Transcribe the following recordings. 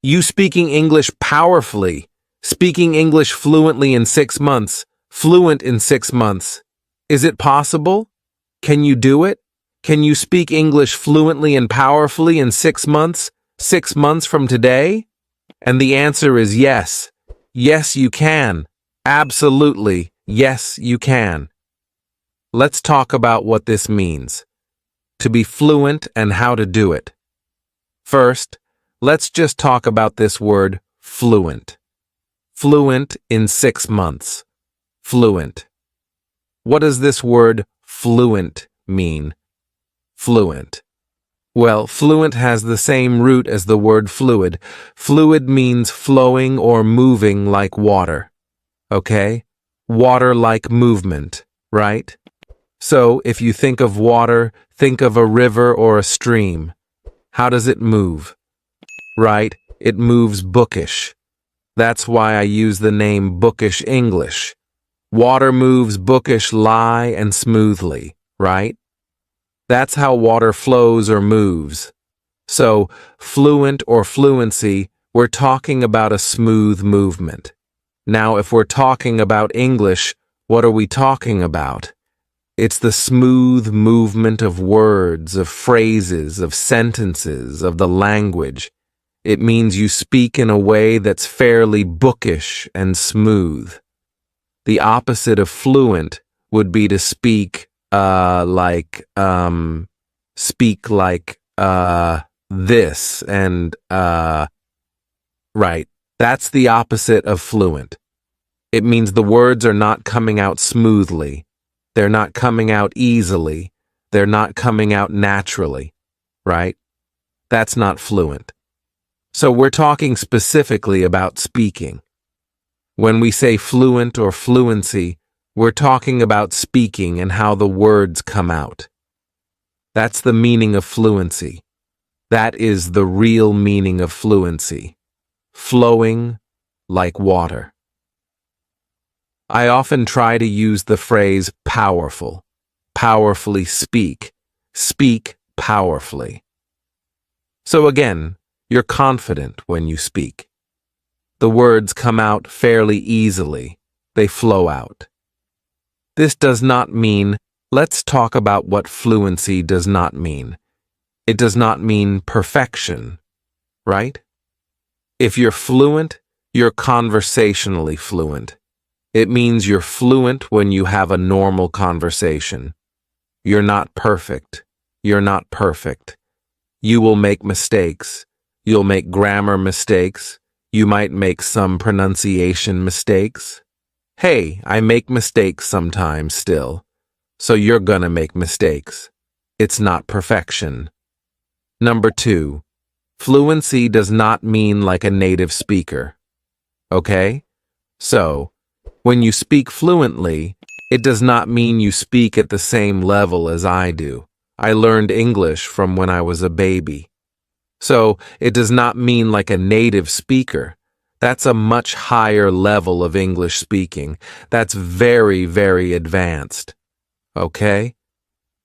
You speaking English powerfully, speaking English fluently in 6 months, fluent in 6 months. Is it possible? Can you do it? Can you speak English fluently and powerfully in 6 months, 6 months from today? And the answer is yes. Yes, you can. Absolutely, yes, you can. Let's talk about what this means. To be fluent and how to do it. First, let's just talk about this word fluent. Fluent in 6 months. Fluent. What does this word fluent mean? Fluent. Well, fluent has the same root as the word fluid. Fluid means flowing or moving like water. Okay? Water-like movement, right? So, if you think of water, think of a river or a stream. How does it move? Right? It moves bookish. That's why I use the name bookish English. Water moves bookish lie and smoothly, right? That's how water flows or moves. So, fluent or fluency, we're talking about a smooth movement. Now, if we're talking about English, what are we talking about? It's the smooth movement of words, of phrases, of sentences, of the language. It means you speak in a way that's fairly bookish and smooth. The opposite of fluent would be to speak like this and right. That's the opposite of fluent. It means the words are not coming out smoothly. They're not coming out easily. They're not coming out naturally, right? That's not fluent. So we're talking specifically about speaking. When we say fluent or fluency, we're talking about speaking and how the words come out. That's the meaning of fluency. That is the real meaning of fluency. Flowing like water. I often try to use the phrase powerful. Powerfully speak. Speak powerfully. So again, you're confident when you speak. The words come out fairly easily. They flow out. This does not mean, let's talk about what fluency does not mean. It does not mean perfection, right? If you're fluent, you're conversationally fluent. It means you're fluent when you have a normal conversation. You're not perfect. You're not perfect. You will make mistakes. You'll make grammar mistakes. You might make some pronunciation mistakes. Hey, I make mistakes sometimes still. So you're gonna make mistakes. It's not perfection. Number 2, fluency does not mean like a native speaker. Okay? So, when you speak fluently, it does not mean you speak at the same level as I do. I learned English from when I was a baby. So, it does not mean like a native speaker. That's a much higher level of English speaking. That's very, very advanced. Okay?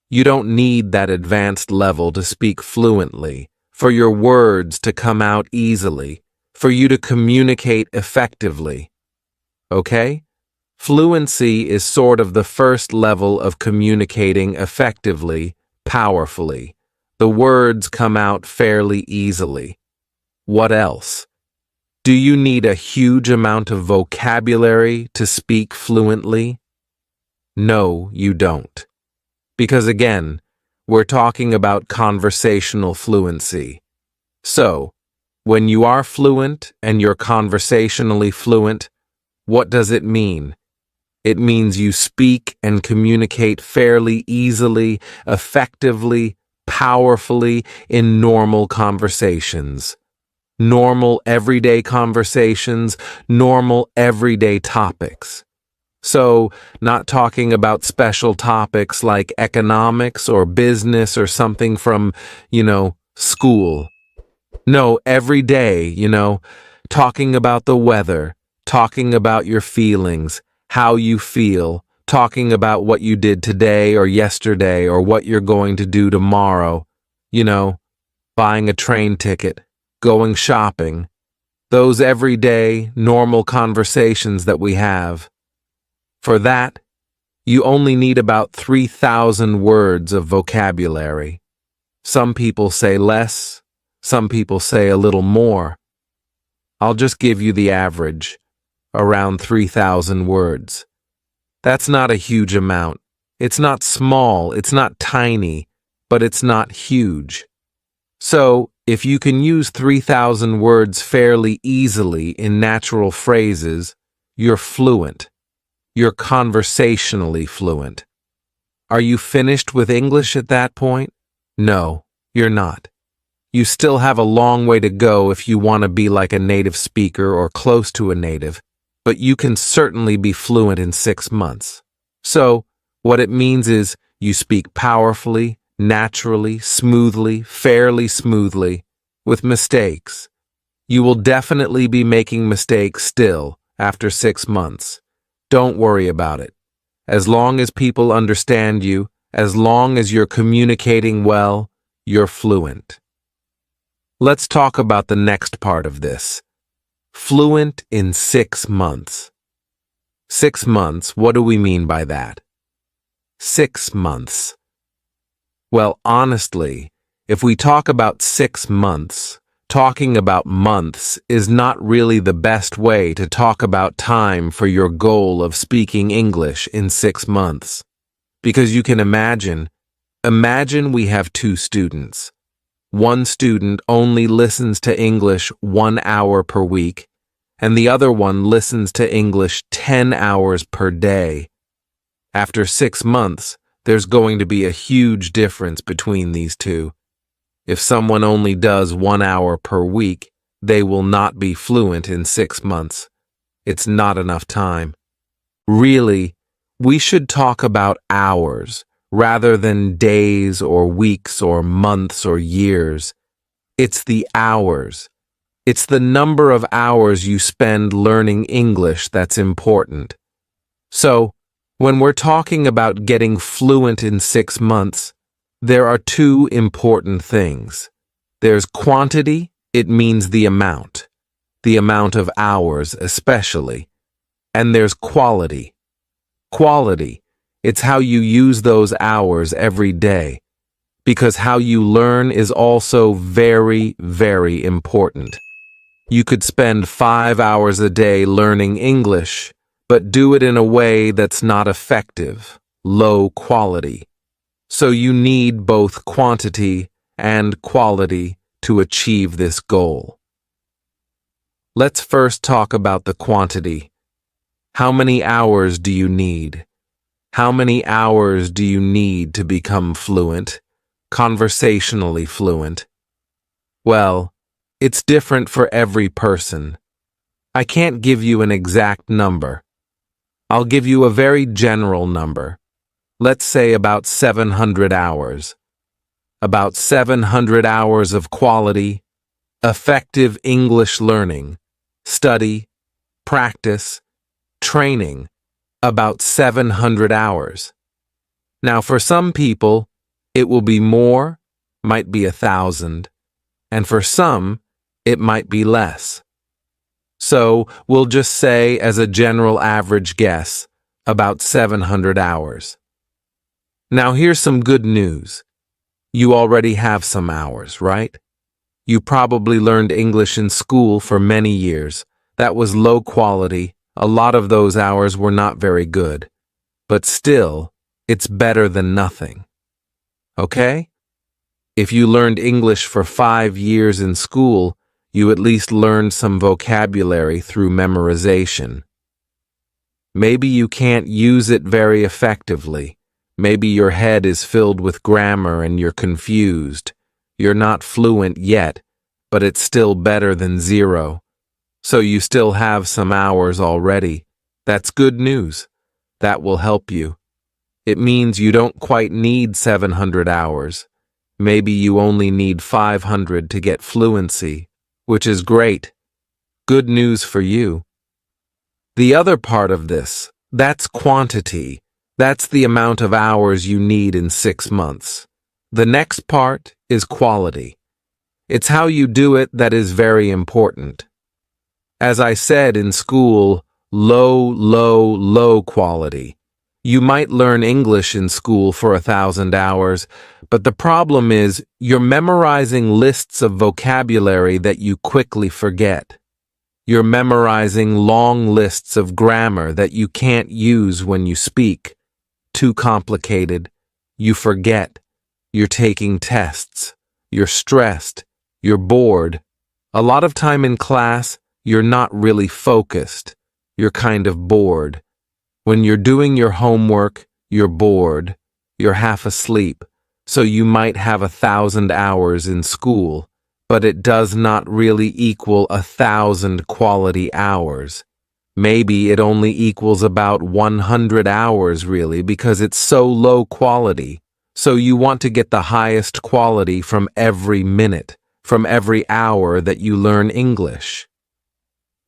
You don't need that advanced level to speak fluently, for your words to come out easily, for you to communicate effectively. Okay? Fluency is sort of the first level of communicating effectively, powerfully. The words come out fairly easily. What else? Do you need a huge amount of vocabulary to speak fluently? No, you don't. Because again, we're talking about conversational fluency. So, when you are fluent and you're conversationally fluent, what does it mean? It means you speak and communicate fairly easily, effectively, powerfully in normal conversations. Normal everyday conversations, normal everyday topics. So, not talking about special topics like economics or business or something from, school. No, every day, talking about the weather, talking about your feelings, how you feel, talking about what you did today or yesterday or what you're going to do tomorrow, buying a train ticket, going shopping, those everyday, normal conversations that we have. For that, you only need about 3,000 words of vocabulary. Some people say less, some people say a little more. I'll just give you the average, around 3,000 words. That's not a huge amount. It's not small, it's not tiny, but it's not huge. So, if you can use 3,000 words fairly easily in natural phrases, you're fluent. You're conversationally fluent. Are you finished with English at that point? No, you're not. You still have a long way to go if you want to be like a native speaker or close to a native, but you can certainly be fluent in 6 months. So, what it means is you speak powerfully, naturally, smoothly, fairly smoothly, with mistakes. You will definitely be making mistakes still after 6 months. Don't worry about it. As long as people understand you, as long as you're communicating well, you're fluent. Let's talk about the next part of this. Fluent in 6 months. 6 months, what do we mean by that? 6 months. Well, honestly, if we talk about 6 months, talking about months is not really the best way to talk about time for your goal of speaking English in 6 months. Because you can imagine we have 2 students. One student only listens to English 1 hour per week, and the other one listens to English 10 hours per day. After 6 months, there's going to be a huge difference between these two. If someone only does 1 hour per week, they will not be fluent in 6 months. It's not enough time. Really, we should talk about hours rather than days or weeks or months or years. It's the hours. It's the number of hours you spend learning English that's important. So, when we're talking about getting fluent in 6 months, there are 2 important things. There's quantity, it means the amount of hours especially. And there's quality. Quality, it's how you use those hours every day. Because how you learn is also very, very important. You could spend 5 hours a day learning English, but do it in a way that's not effective, low quality. So you need both quantity and quality to achieve this goal. Let's first talk about the quantity. How many hours do you need? How many hours do you need to become fluent, conversationally fluent? Well, it's different for every person. I can't give you an exact number. I'll give you a very general number. Let's say about 700 hours. About 700 hours of quality, effective English learning, study, practice, training, about 700 hours. Now, for some people, it will be more, might be 1,000, and for some, it might be less. So, we'll just say, as a general average guess, about 700 hours. Now, here's some good news. You already have some hours, right? You probably learned English in school for many years. That was low quality. A lot of those hours were not very good. But still, it's better than nothing. Okay? If you learned English for 5 years in school, you at least learned some vocabulary through memorization. Maybe you can't use it very effectively. Maybe your head is filled with grammar and you're confused. You're not fluent yet, but it's still better than 0. So you still have some hours already. That's good news. That will help you. It means you don't quite need 700 hours. Maybe you only need 500 to get fluency, which is great. Good news for you. The other part of this, that's quantity. That's the amount of hours you need in 6 months. The next part is quality. It's how you do it that is very important. As I said in school, low quality. You might learn English in school for 1,000 hours, but the problem is you're memorizing lists of vocabulary that you quickly forget. You're memorizing long lists of grammar that you can't use when you speak. Too complicated. You forget. You're taking tests. You're stressed. You're bored. A lot of time in class, you're not really focused. You're kind of bored. When you're doing your homework, you're bored. You're half asleep. So you might have 1,000 hours in school, but it does not really equal 1,000 quality hours. Maybe it only equals about 100 hours really because it's so low quality. So you want to get the highest quality from every minute, from every hour that you learn English.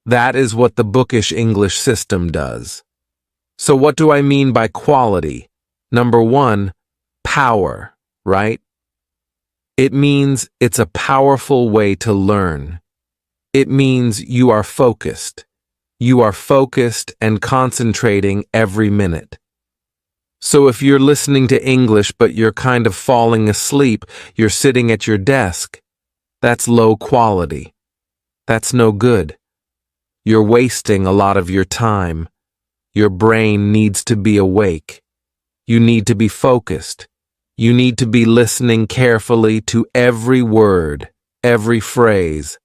That is what the bookish English system does. So what do I mean by quality? Number one, power, right? It means it's a powerful way to learn. It means you are focused. You are focused and concentrating every minute. So if you're listening to English but you're kind of falling asleep, you're sitting at your desk, that's low quality. That's no good. You're wasting a lot of your time. Your brain needs to be awake. You need to be focused. You need to be listening carefully to every word, every phrase.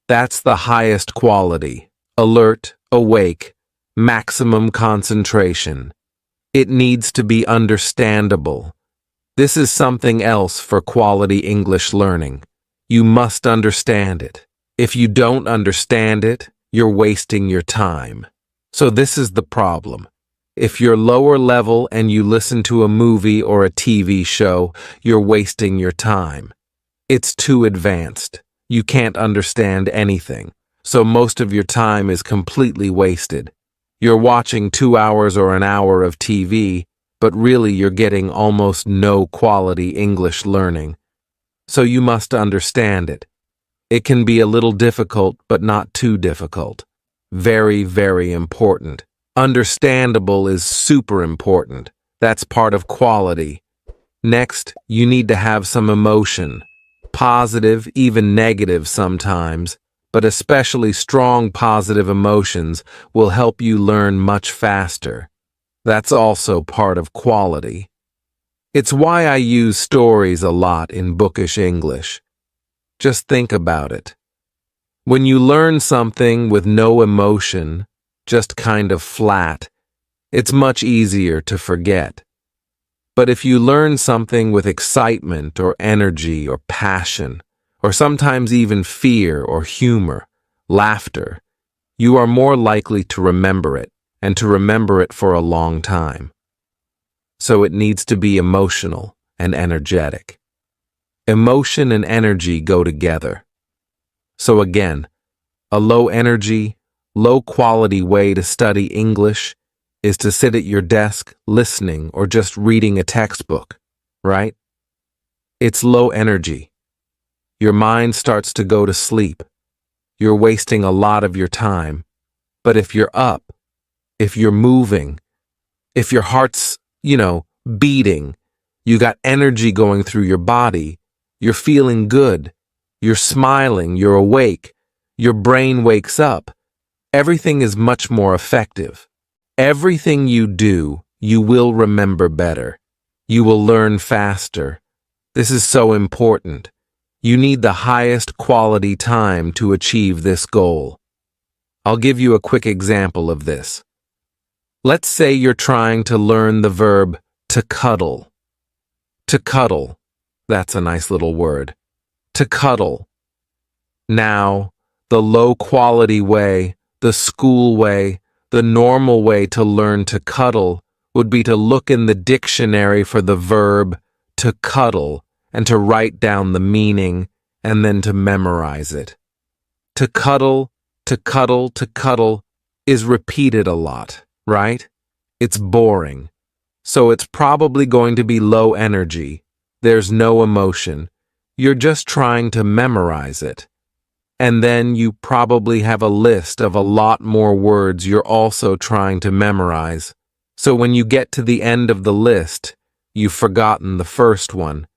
That's the highest quality. Alert, awake, maximum concentration. It needs to be understandable. This is something else for quality English learning. You must understand it. If you don't understand it, you're wasting your time. So this is the problem. If you're lower level and you listen to a movie or a TV show, you're wasting your time. It's too advanced. You can't understand anything. So most of your time is completely wasted. You're watching 2 hours or an hour of TV, but really you're getting almost no quality English learning. So you must understand it. It can be a little difficult, but not too difficult. Very, very important. Understandable is super important. That's part of quality. Next, you need to have some emotion. Positive, even negative sometimes, but especially strong positive emotions will help you learn much faster. That's also part of quality. It's why I use stories a lot in bookish English. Just think about it. When you learn something with no emotion, just kind of flat, it's much easier to forget. But if you learn something with excitement or energy or passion, or sometimes even fear or humor, laughter, you are more likely to remember it, and to remember it for a long time. So it needs to be emotional and energetic. Emotion and energy go together. So again, a low energy, low quality way to study English is to sit at your desk listening or just reading a textbook, right? It's low energy. Your mind starts to go to sleep. You're wasting a lot of your time. But if you're up, if you're moving, if your heart's, beating, you got energy going through your body, you're feeling good, you're smiling, you're awake, your brain wakes up, everything is much more effective. Everything you do, you will remember better. You will learn faster. This is so important. You need the highest quality time to achieve this goal. I'll give you a quick example of this. Let's say you're trying to learn the verb to cuddle. To cuddle. That's a nice little word. To cuddle. Now, the low quality way, the school way, the normal way to learn to cuddle would be to look in the dictionary for the verb to cuddle and to write down the meaning and then to memorize it. To cuddle, to cuddle, to cuddle is repeated a lot, right? It's boring. So it's probably going to be low energy. There's no emotion. You're just trying to memorize it. And then you probably have a list of a lot more words you're also trying to memorize. So when you get to the end of the list, you've forgotten the first one.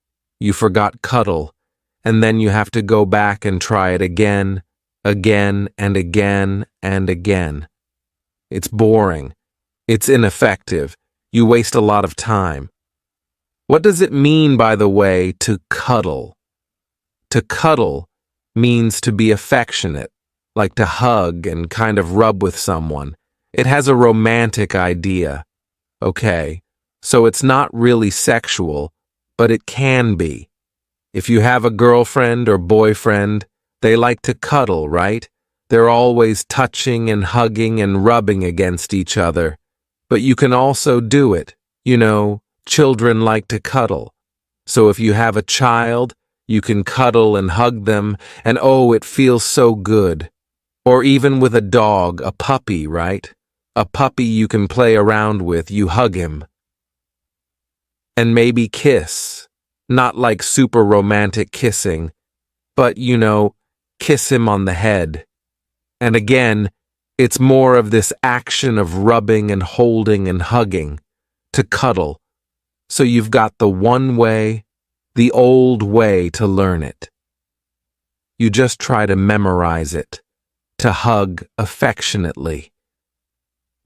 You forgot cuddle, and then you have to go back and try it again, again, and again, and again. It's boring. It's ineffective. You waste a lot of time. What does it mean, by the way, to cuddle? To cuddle means to be affectionate, like to hug and kind of rub with someone. It has a romantic idea. Okay, so it's not really sexual, but it can be. If you have a girlfriend or boyfriend, they like to cuddle, right? They're always touching and hugging and rubbing against each other. But you can also do it. You know, children like to cuddle. So if you have a child, you can cuddle and hug them, and oh, it feels so good. Or even with a dog, a puppy, right? A puppy you can play around with, you hug him. And maybe kiss. Not like super romantic kissing, but, you know, kiss him on the head. And again, it's more of this action of rubbing and holding and hugging, to cuddle. So you've got the one way, the old way to learn it. You just try to memorize it, to hug affectionately.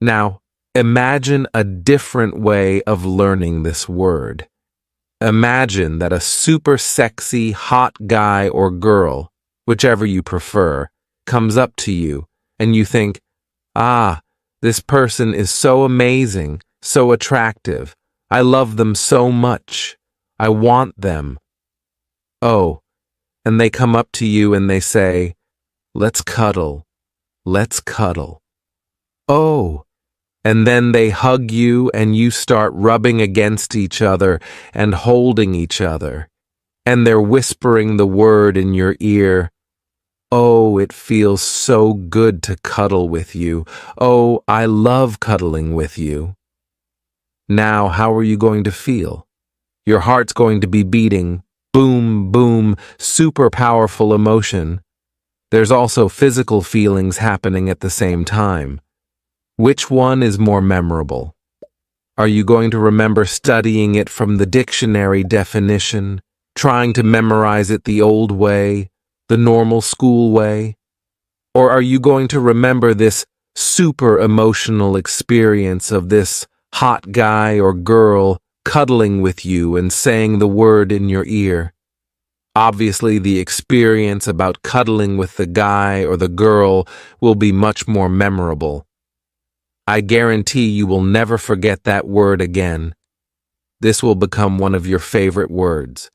Now, imagine a different way of learning this word. Imagine that a super sexy, hot guy or girl, whichever you prefer, comes up to you and you think, ah, this person is so amazing, so attractive. I love them so much. I want them. Oh, and they come up to you and they say, let's cuddle. Let's cuddle. Oh, and then they hug you and you start rubbing against each other and holding each other. And they're whispering the word in your ear. Oh, it feels so good to cuddle with you. Oh, I love cuddling with you. Now, how are you going to feel? Your heart's going to be beating. Boom, boom, super powerful emotion. There's also physical feelings happening at the same time. Which one is more memorable? Are you going to remember studying it from the dictionary definition, trying to memorize it the old way, the normal school way? Or are you going to remember this super emotional experience of this hot guy or girl cuddling with you and saying the word in your ear? Obviously, the experience about cuddling with the guy or the girl will be much more memorable. I guarantee you will never forget that word again. This will become one of your favorite words.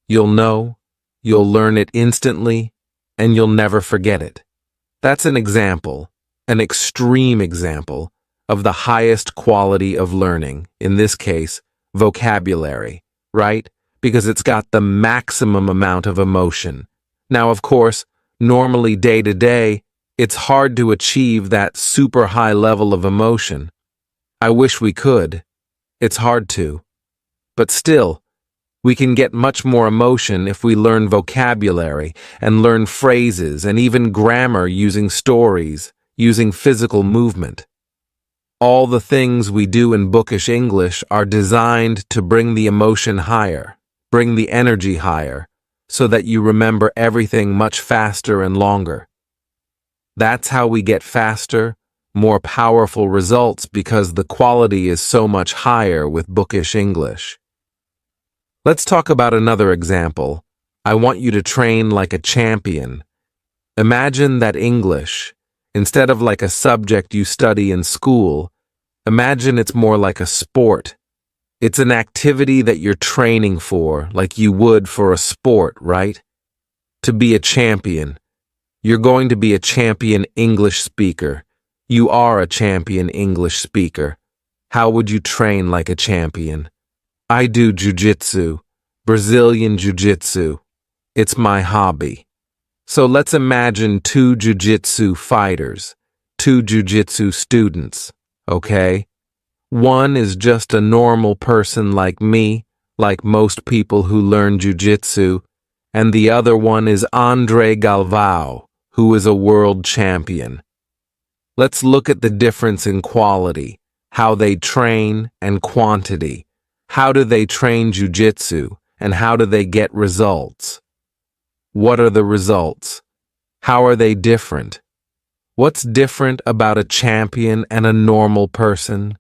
You'll know, you'll learn it instantly, and you'll never forget it. That's an example, an extreme example, of the highest quality of learning, in this case, vocabulary, right? Because it's got the maximum amount of emotion. Now, of course, normally day to day, it's hard to achieve that super high level of emotion. I wish we could. It's hard to. But still, we can get much more emotion if we learn vocabulary and learn phrases and even grammar using stories, using physical movement. All the things we do in bookish English are designed to bring the emotion higher, bring the energy higher, so that you remember everything much faster and longer. That's how we get faster, more powerful results because the quality is so much higher with bookish English. Let's talk about another example. I want you to train like a champion. Imagine that English, instead of like a subject you study in school, imagine it's more like a sport. It's an activity that you're training for, like you would for a sport, right? To be a champion. You're going to be a champion English speaker. You are a champion English speaker. How would you train like a champion? I do jiu-jitsu, Brazilian jiu-jitsu. It's my hobby. So let's imagine two jiu-jitsu fighters, two jiu-jitsu students, okay? One is just a normal person like me, like most people who learn jiu-jitsu, and the other one is Andre Galvao, who is a world champion. Let's look at the difference in quality, how they train, and quantity. How do they train jiu-jitsu, and how do they get results? What are the results? How are they different? What's different about a champion and a normal person?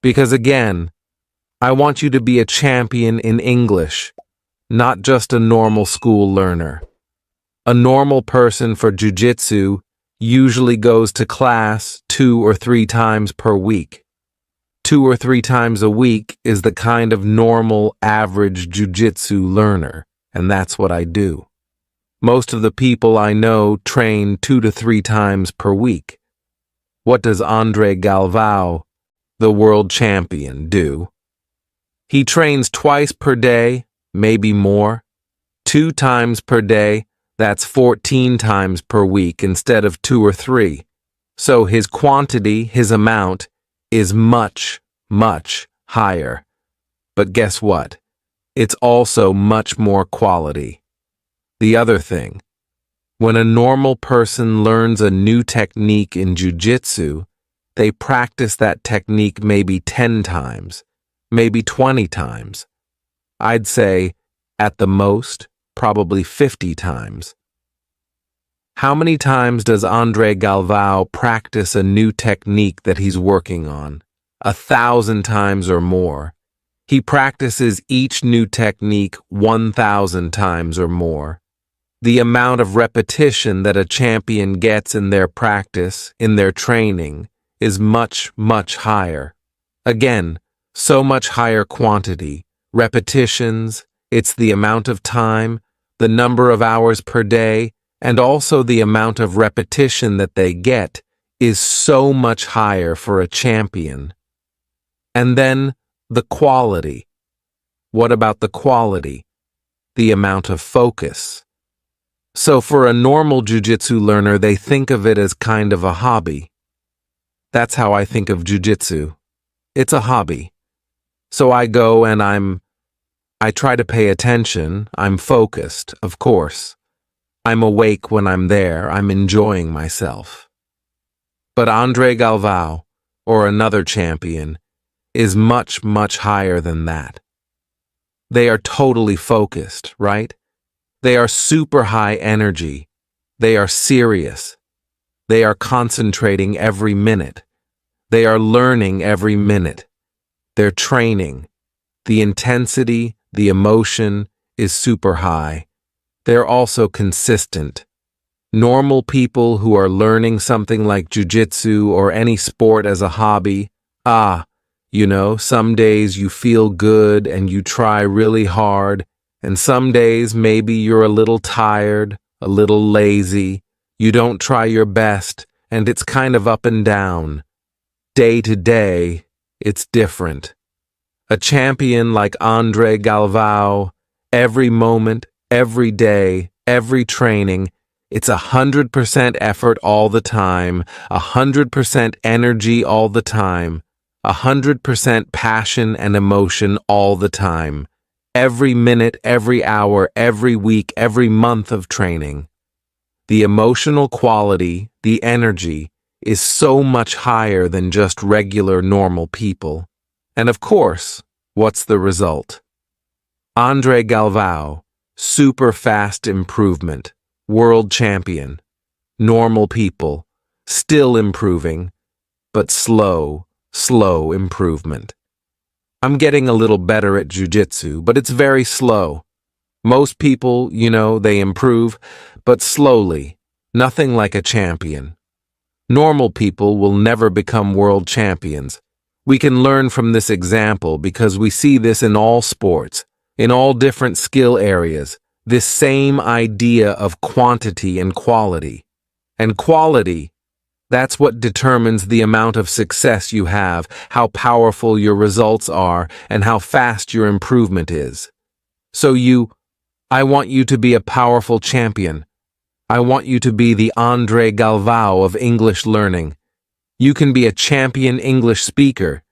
Because again, I want you to be a champion in English, not just a normal school learner. A normal person for jiu-jitsu usually goes to class 2 or 3 times per week. 2 or 3 times a week is the kind of normal, average jiu-jitsu learner, and that's what I do. Most of the people I know train 2 to 3 times per week. What does Andre Galvao, the world champion, do? He trains twice per day, maybe more. 2 times per day, that's 14 times per week instead of 2 or 3. So his quantity, his amount, is much, much higher. But guess what? It's also much more quality. The other thing, when a normal person learns a new technique in jiu-jitsu, they practice that technique maybe 10 times, maybe 20 times. I'd say, at the most, probably 50 times. How many times does Andre Galvao practice a new technique that he's working on? 1,000 times or more. He practices each new technique 1,000 times or more. The amount of repetition that a champion gets in their practice, in their training, is much, much higher. Again, so much higher quantity, repetitions, it's the amount of time, the number of hours per day, and also the amount of repetition that they get is so much higher for a champion. And then the quality. What about the quality? The amount of focus. So for a normal jiu-jitsu learner, they think of it as kind of a hobby. That's how I think of jiu-jitsu. It's a hobby. So I go and I try to pay attention. I'm focused, of course. I'm awake when I'm there. I'm enjoying myself. But Andre Galvao, or another champion, is much, much higher than that. They are totally focused, right? They are super high energy. They are serious. They are concentrating every minute. They are learning every minute. They're training. The intensity, the emotion is super high. They're also consistent. Normal people who are learning something like jiu-jitsu or any sport as a hobby, some days you feel good and you try really hard, and some days maybe you're a little tired, a little lazy, you don't try your best, and it's kind of up and down. Day to day, it's different. A champion like Andre Galvao, every moment, every day, every training, it's 100% effort all the time, 100% energy all the time, 100% passion and emotion all the time. Every minute, every hour, every week, every month of training. The emotional quality, the energy, is so much higher than just regular normal people. And of course, what's the result? Andre Galvao, super fast improvement, world champion, normal people, still improving, but slow improvement. I'm getting a little better at jiu-jitsu, but it's very slow. Most people, they improve, but slowly, nothing like a champion. Normal people will never become world champions. We can learn from this example because we see this in all sports, in all different skill areas, this same idea of quantity and quality. And quality, that's what determines the amount of success you have, how powerful your results are, and how fast your improvement is. So I want you to be a powerful champion. I want you to be the Andre Galvao of English learning. You can be a champion English speaker.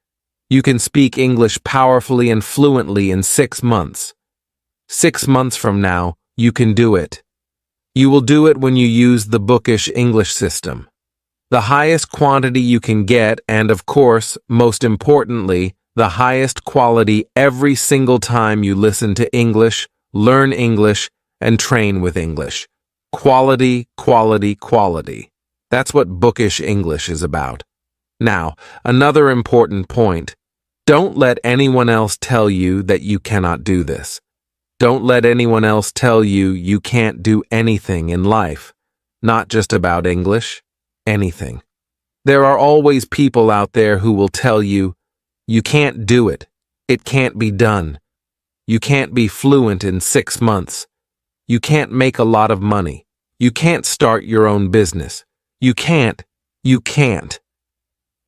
You can speak English powerfully and fluently in 6 months. 6 months from now, you can do it. You will do it when you use the bookish English system. The highest quantity you can get, and of course, most importantly, the highest quality every single time you listen to English, learn English, and train with English. Quality, quality, quality. That's what bookish English is about. Now, another important point. Don't let anyone else tell you that you cannot do this. Don't let anyone else tell you you can't do anything in life. Not just about English, anything. There are always people out there who will tell you, you can't do it. It can't be done. You can't be fluent in 6 months. You can't make a lot of money. You can't start your own business. You can't.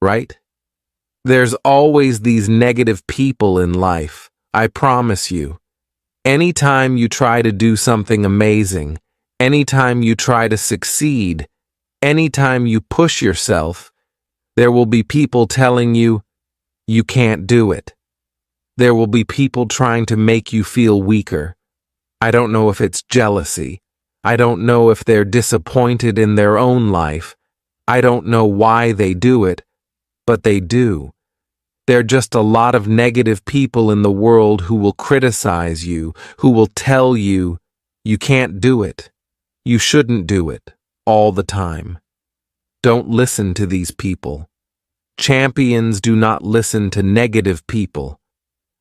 Right? There's always these negative people in life, I promise you. Anytime you try to do something amazing, anytime you try to succeed, anytime you push yourself, there will be people telling you, you can't do it. There will be people trying to make you feel weaker. I don't know if it's jealousy. I don't know if they're disappointed in their own life. I don't know why they do it, but they do. There are just a lot of negative people in the world who will criticize you, who will tell you, you can't do it. You shouldn't do it, all the time. Don't listen to these people. Champions do not listen to negative people.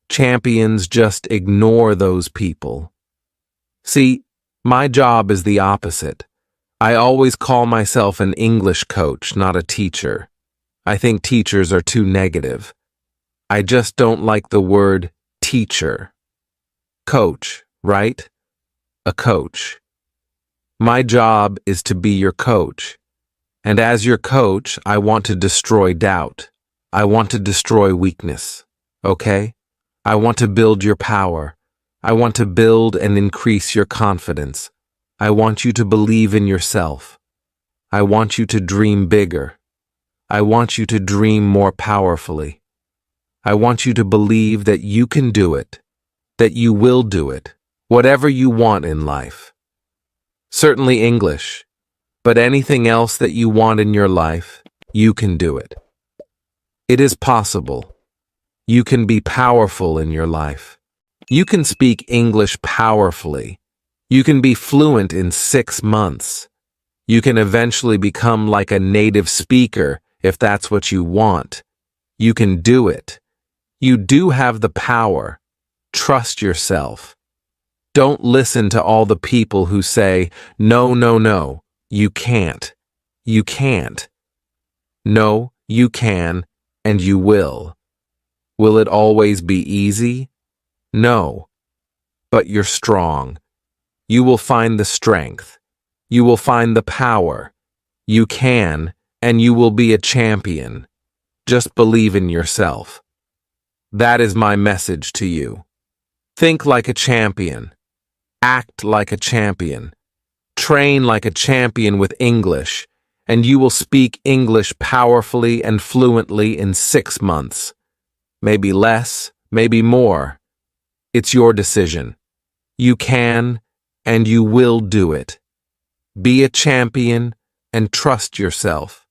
Champions just ignore those people. See, my job is the opposite. I always call myself an English coach, not a teacher. I think teachers are too negative. I just don't like the word teacher. Coach, right? A coach. My job is to be your coach. And as your coach, I want to destroy doubt. I want to destroy weakness. Okay? I want to build your power. I want to build and increase your confidence. I want you to believe in yourself. I want you to dream bigger. I want you to dream more powerfully. I want you to believe that you can do it, that you will do it, whatever you want in life. Certainly English, but anything else that you want in your life, you can do it. It is possible. You can be powerful in your life. You can speak English powerfully. You can be fluent in 6 months. You can eventually become like a native speaker if that's what you want. You can do it. You do have the power. Trust yourself. Don't listen to all the people who say, no, no, no, you can't. You can't. No, you can, and you will. Will it always be easy? No. But you're strong. You will find the strength. You will find the power. You can, and you will be a champion. Just believe in yourself. That is my message to you. Think like a champion. Act like a champion. Train like a champion with English, and you will speak English powerfully and fluently in 6 months. Maybe less, maybe more. It's your decision. You can, and you will do it. Be a champion and trust yourself.